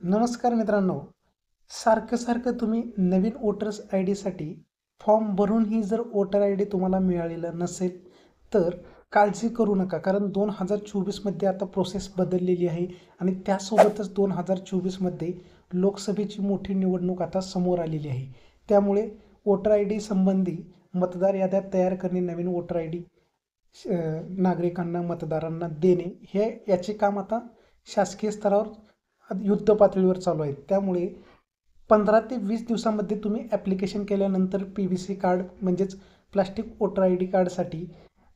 नमस्कार मित्रांनो. सारखं तुम्ही नवीन वोटर्स आय डीसाठी फॉर्म भरूनही जर वोटर आय डी तुम्हाला मिळालेला नसेल तर काळजी करू नका, कारण 2024मध्ये आता प्रोसेस बदललेली आहे आणि त्यासोबतच 2024मध्ये लोकसभेची मोठी निवडणूक आता समोर आलेली आहे. त्यामुळे वोटर आय डी संबंधी मतदार याद्या तयार करणे, नवीन वोटर आय डी नागरिकांना मतदारांना देणे हे याचे काम आता शासकीय स्तरावर युद्ध पातळीवर चालू आहे. त्यामुळे 15 ते 20 दिवसामध्ये तुम्ही ॲप्लिकेशन केल्यानंतर PVC कार्ड म्हणजेच प्लास्टिक वोटर आय डी कार्डसाठी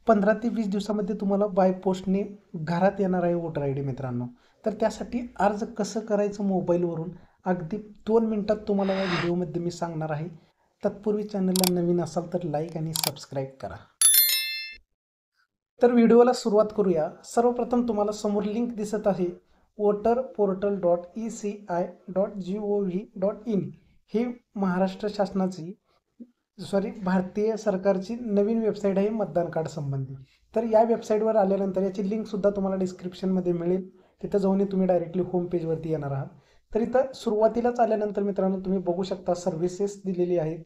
15 ते 20 दिवसामध्ये तुम्हाला बाय पोस्टने घरात येणार आहे वोटर आय डी मित्रांनो. तर त्यासाठी अर्ज कसं करायचं मोबाईलवरून अगदी 2 मिनिटात तुम्हाला या व्हिडिओमध्ये मी सांगणार आहे. तत्पूर्वी चॅनलला नवीन असाल तर लाईक आणि सबस्क्राईब करा. तर व्हिडिओला सुरुवात करूया. सर्वप्रथम तुम्हाला समोर लिंक दिसत आहे voterportal.eci.gov.in. ही महाराष्ट्र शासनाची भारतीय सरकारची नवीन वेबसाईट आहे मतदान कार्ड संबंधी. तर या वेबसाईटवर आल्यानंतर याची लिंकसुद्धा तुम्हाला डिस्क्रिप्शनमध्ये मिळेल. तिथं जाऊन तुम्ही डायरेक्टली होम पेजवरती येणार आहात. तर इथं सुरुवातीलाच आल्यानंतर मित्रांनो तुम्ही बघू शकता सर्व्हिसेस दिलेली आहेत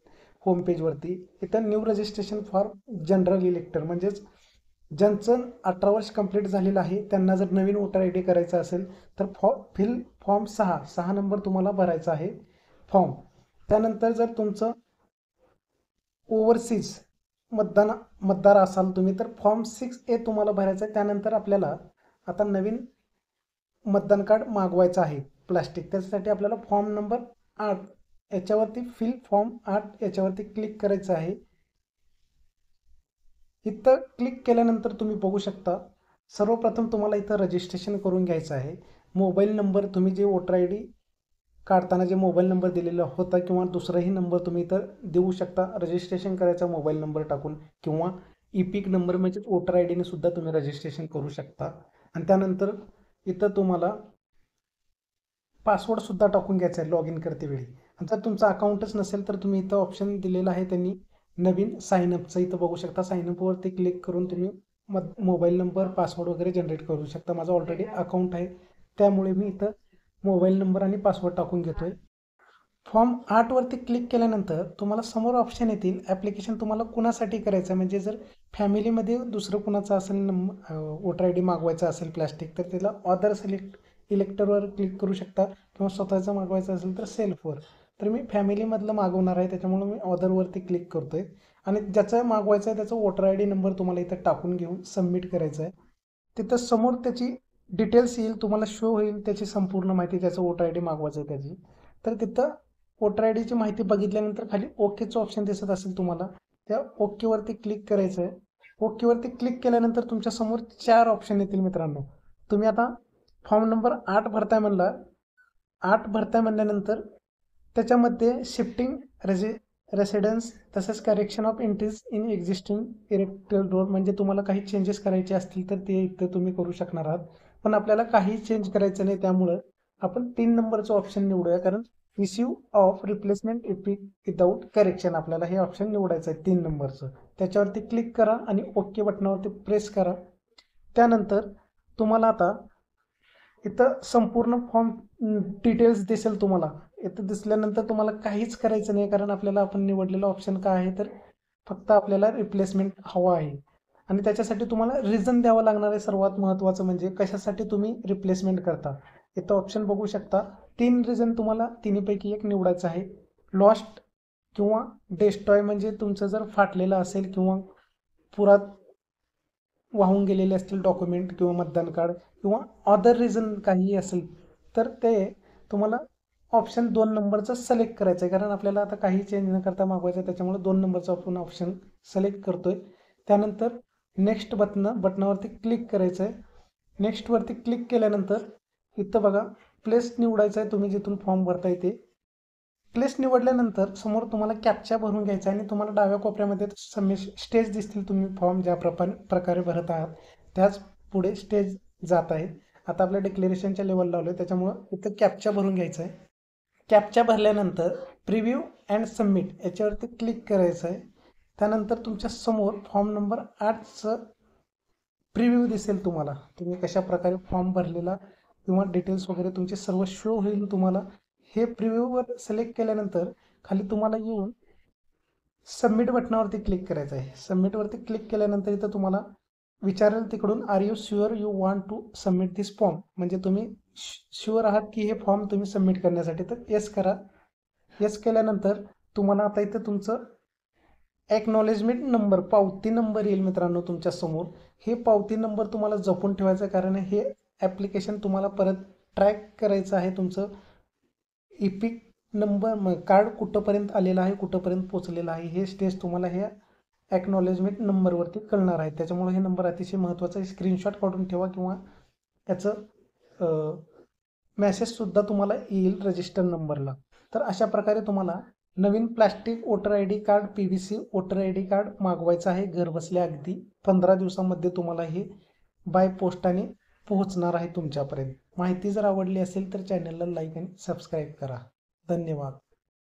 होम पेजवरती. इथं न्यू रजिस्ट्रेशन फॉर जनरल इलेक्टर म्हणजेच ज्यांचं 18 वर्ष कंप्लीट झालेलं आहे त्यांना जर नवीन वोटर आय डी करायचा असेल तर फॉर्म 6 नंबर तुम्हाला भरायचा आहे फॉर्म. त्यानंतर जर तुमचं ओव्हरसीज मतदार असाल तुम्ही तर फॉर्म 6A तुम्हाला भरायचा आहे. त्यानंतर आपल्याला आता नवीन मतदान कार्ड मागवायचं आहे प्लास्टिक. त्याच्यासाठी आपल्याला फॉर्म नंबर 8 याच्यावरती फिल फॉर्म 8 याच्यावरती क्लिक करायचं आहे. इथं क्लिक केल्यानंतर तुम्ही बघू शकता सर्वप्रथम तुम्हाला इथं रजिस्ट्रेशन करून घ्यायचं आहे. मोबाईल नंबर तुम्ही जे वोटर आय डी काढताना जे मोबाईल नंबर दिलेला होता किंवा दुसराही नंबर तुम्ही इथं देऊ शकता. रजिस्ट्रेशन करायचा मोबाईल नंबर टाकून किंवा इपिक नंबर म्हणजे वोटर आय डीने सुद्धा तुम्ही रजिस्ट्रेशन करू शकता. आणि त्यानंतर इथं तुम्हाला पासवर्डसुद्धा टाकून घ्यायचा आहे लॉग इन करते वेळी. आणि जर तुमचं अकाउंटच नसेल तर तुम्ही इथं ऑप्शन दिलेला आहे त्यांनी नवीन साईनअपचं. इथं बघू शकता साईनअपवरती क्लिक करून तुम्ही मोबाईल नंबर पासवर्ड वगैरे जनरेट करू शकता. माझं ऑलरेडी अकाउंट आहे त्यामुळे मी इथं मोबाईल नंबर आणि पासवर्ड टाकून घेतो आहे. फॉर्म 8 वरती क्लिक केल्यानंतर तुम्हाला समोर ऑप्शन येतील ॲप्लिकेशन तुम्हाला कुणासाठी करायचं आहे. म्हणजे जर फॅमिलीमध्ये दुसरं कुणाचं असेल वोटर आय डी मागवायचं असेल प्लॅस्टिक तर त्याला ऑदर इलेक्टरवर क्लिक करू शकता किंवा स्वतःचं मागवायचं असेल तर सेल्फवर. तर मी फॅमिलीमधलं मागवणार आहे त्याच्यामुळे मी ऑदरवरती क्लिक करतो आहे. आणि ज्याचं मागवायचं आहे त्याचा वोटर आय डी नंबर तुम्हाला इथं टाकून घेऊन सबमिट करायचं आहे. तिथं समोर त्याची डिटेल्स येईल तुम्हाला शो होईल त्याची संपूर्ण माहिती ज्याचं वोटर आय डी मागवायचं आहे त्याची. तर तिथं वोटर आय डीची माहिती बघितल्यानंतर खाली ओकेचं ऑप्शन दिसत असेल तुम्हाला त्या ओकेवरती क्लिक करायचं आहे. ओकेवरती क्लिक केल्यानंतर तुमच्या समोर 4 ऑप्शन येतील मित्रांनो. तुम्ही आता फॉर्म नंबर 8 भरताय म्हणल्यानंतर त्याच्यामध्ये शिफ्टिंग रेसिडेन्स तसेच correction of entries in existing electoral roll म्हणजे तुम्हाला काही चेंजेस करायचे असतील तर ते इथं तुम्ही करू शकणार आहात. पण आपल्याला काही चेंज करायचं नाही त्यामुळं आपण 3 नंबरचं ऑप्शन निवडूया, कारण receive of replacement EPIC without correction आपल्याला हे ऑप्शन निवडायचं आहे 3 नंबरचं. त्याच्यावरती क्लिक करा आणि ओके बटनावरती प्रेस करा. त्यानंतर तुम्हाला आता इथं संपूर्ण फॉर्म डिटेल्स दिसेल तुम्हाला. इथं दिसल्यानंतर तुम्हाला काहीच करायचं नाही, कारण आपल्याला आपण निवडलेलं ऑप्शन काय आहे तर फक्त आपल्याला रिप्लेसमेंट हवा आहे. आणि त्याच्यासाठी तुम्हाला रिझन द्यावं लागणार आहे. सर्वात महत्त्वाचं म्हणजे कशासाठी तुम्ही रिप्लेसमेंट करता. इथं ऑप्शन बघू शकता 3 रिझन तुम्हाला तिन्हीपैकी एक निवडायचं आहे. लॉस्ट किंवा डेस्ट्रॉय म्हणजे तुमचं जर फाटलेलं असेल किंवा पुरात वाहून गेलेले असतील डॉक्युमेंट किंवा मतदान कार्ड किंवा अदर रिझन काहीही असेल तर ते तुम्हाला ऑप्शन 2 नंबरचं सिलेक्ट करायचं आहे, कारण आपल्याला आता काही चेंज न करता मागवायचं आहे त्याच्यामुळे 2 नंबरचा आपण ऑप्शन सिलेक्ट करतोय. त्यानंतर नेक्स्ट बटनावरती क्लिक करायचं आहे. नेक्स्टवरती क्लिक केल्यानंतर इथं बघा प्लेस निवडायचं आहे तुम्ही जिथून फॉर्म भरताय ते. प्लेस निवडल्यानंतर समोर तुम्हाला कॅप्चा भरून घ्यायचा आहे आणि तुम्हाला डाव्या कोपऱ्यामध्ये स्टेज दिसतील. तुम्ही फॉर्म ज्या प्रकारे भरत आहात त्याच पुढे स्टेज जात आहे. आता आपल्या डिक्लेरेशनच्या लेवल लावलं आहे त्याच्यामुळं इथं कॅप्चा भरून घ्यायचा आहे. कॅप्चा भरल्यानंतर प्रिव्ह्यू अँड सबमिट याच्यावरती क्लिक करायचं आहे. त्यानंतर तुमच्या समोर फॉर्म नंबर 8चं प्रिव्ह्यू दिसेल तुम्हाला. तुम्ही कशा प्रकारे फॉर्म भरलेला किंवा डिटेल्स वगैरे तुमचे सर्व शो होईल तुम्हाला. हे प्रिव्ह्यूवर सिलेक्ट केल्यानंतर खाली तुम्हाला येऊन सबमिट बटनावरती क्लिक करायचं आहे. सबमिटवरती क्लिक केल्यानंतर इथं तुम्हाला विचारेल तिकडून are you sure you want to submit this form, म्हणजे तुम्ही शुअर आहात की हे फॉर्म तुम्ही सबमिट करण्यासाठी, तर येस करा. येस केल्यानंतर तुम्हाला आता इथं तुमचं ॲक्नॉलेजमेंट नंबर, पावती नंबर येईल मित्रांनो तुमच्या समोर. हे पावती नंबर तुम्हाला जपून ठेवायचं आहे, कारण हे ॲप्लिकेशन तुम्हाला परत ट्रॅक करायचं आहे. तुमचं इपिक नंबर कार्ड कुठंपर्यंत आलेलं आहे, कुठंपर्यंत पोचलेलं आहे, हे स्टेज तुम्हाला हे ॲक्नॉलेजमेंट नंबरवरती कळणार आहे. त्याच्यामुळे हे नंबर अतिशय महत्त्वाचा आहे. स्क्रीनशॉट काढून ठेवा किंवा याचं मेसेजसुद्धा तुम्हाला येईल रजिस्टर नंबरला. तर अशा प्रकारे तुम्हाला नवीन plastic voter I D card, PVC voter I D card मागवायचं आहे घरबसल्या. अगदी 15 दिवसामध्ये तुम्हाला हे बाय पोस्टाने पोहोचणार आहे तुमच्यापर्यंत. माहिती जर आवडली असेल तर चॅनलला लाईक आणि सबस्क्राईब करा. धन्यवाद.